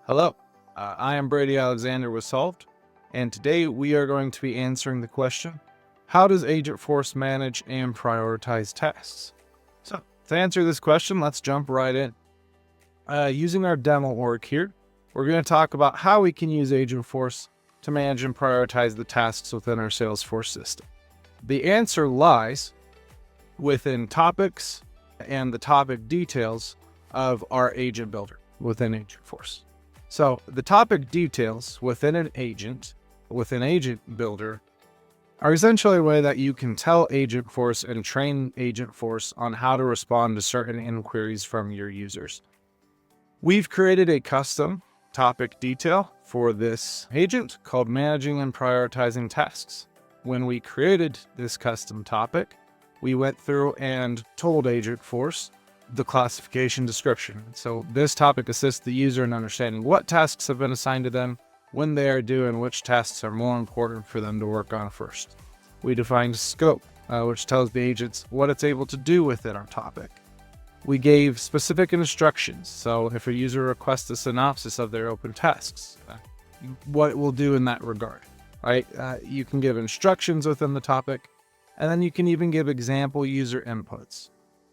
Hello, I am Brady Alexander with Solved, and today we are going to be answering the question, how does Agentforce manage and prioritize tasks? So to answer this question, let's jump right in. Using our demo org here, we're going to talk about how we can use Agentforce to manage and prioritize the tasks within our Salesforce system. The answer lies within topics and the topic details of our agent builder within Agentforce. So the topic details within Agent Builder, are essentially a way that you can tell Agentforce and train Agentforce on how to respond to certain inquiries from your users. We've created a custom topic detail for this agent called Managing and Prioritizing Tasks. When we created this custom topic, we went through and told Agentforce the classification description. So this topic assists the user in understanding what tasks have been assigned to them, when they are due, and which tasks are more important for them to work on first. We defined scope, which tells the agents what it's able to do within our topic. We gave specific instructions. So if a user requests a synopsis of their open tasks, what it will do in that regard, right? You can give instructions within the topic, and then you can even give example user inputs.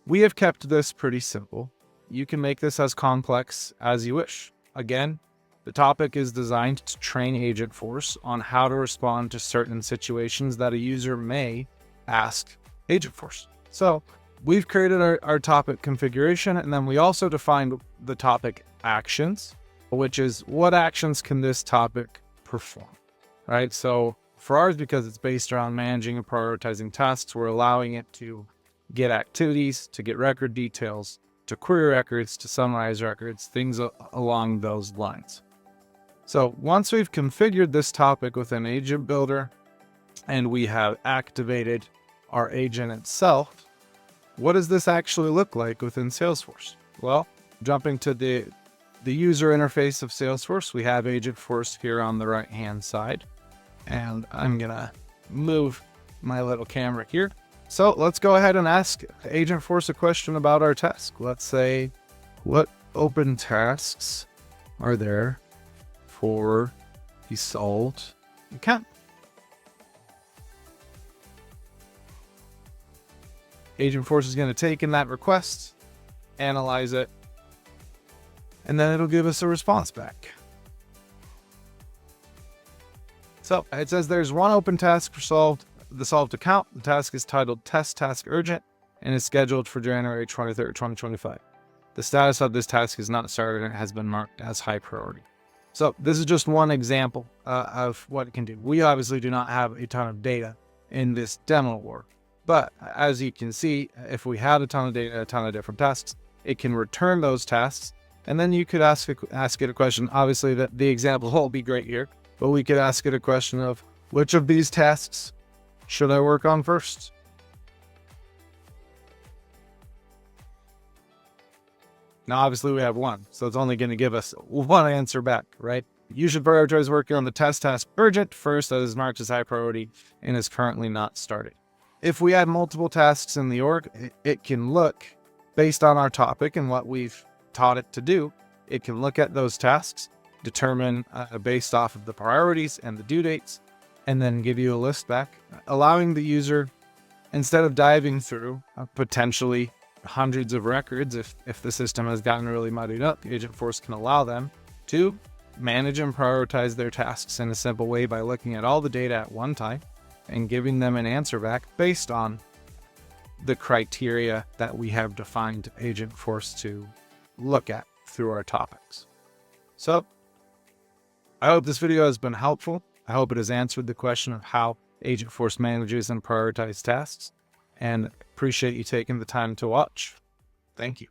We have kept this pretty simple. You can make this as complex as you wish. Again, the topic is designed to train Agentforce on how to respond to certain situations that a user may ask Agentforce. So we've created our topic configuration, and then we also defined the topic actions, which is what actions can this topic perform, right? So for ours, because it's based around managing and prioritizing tasks, we're allowing it to get activities, to get record details, to query records, to summarize records, things along those lines. So once we've configured this topic within Agent Builder and we have activated our agent itself, what does this actually look like within Salesforce? Well, jumping to the user interface of Salesforce, we have Agentforce here on the right-hand side. And I'm gonna move my little camera here. So let's go ahead and ask Agentforce a question about our task. Let's say, what open tasks are there for the solved account? Agentforce is going to take in that request, analyze it, and then it'll give us a response back. So it says there's one open task for the solved account. The task is titled Test Task Urgent and is scheduled for January 23rd, 2025. The status of this task is not started and it has been marked as high priority. So this is just one example of what it can do. We obviously do not have a ton of data in this demo work, but as you can see, if we had a ton of data, a ton of different tasks, it can return those tasks. And then you could ask it a question. Obviously the example won't be great here, but we could ask it a question of which of these tasks should I work on first? Now, obviously we have one, so it's only going to give us one answer back, right? You should prioritize working on the test task urgent first, that is marked as high priority and is currently not started. If we had multiple tasks in the org, it can look, based on our topic and what we've taught it to do, it can look at those tasks, determine based off of the priorities and the due dates, and then give you a list back, allowing the user, instead of diving through potentially hundreds of records, if the system has gotten really muddied up, Agentforce can allow them to manage and prioritize their tasks in a simple way by looking at all the data at one time and giving them an answer back based on the criteria that we have defined Agentforce to look at through our topics. So I hope this video has been helpful. I hope it has answered the question of how Agentforce manages and prioritizes tasks, and appreciate you taking the time to watch. Thank you.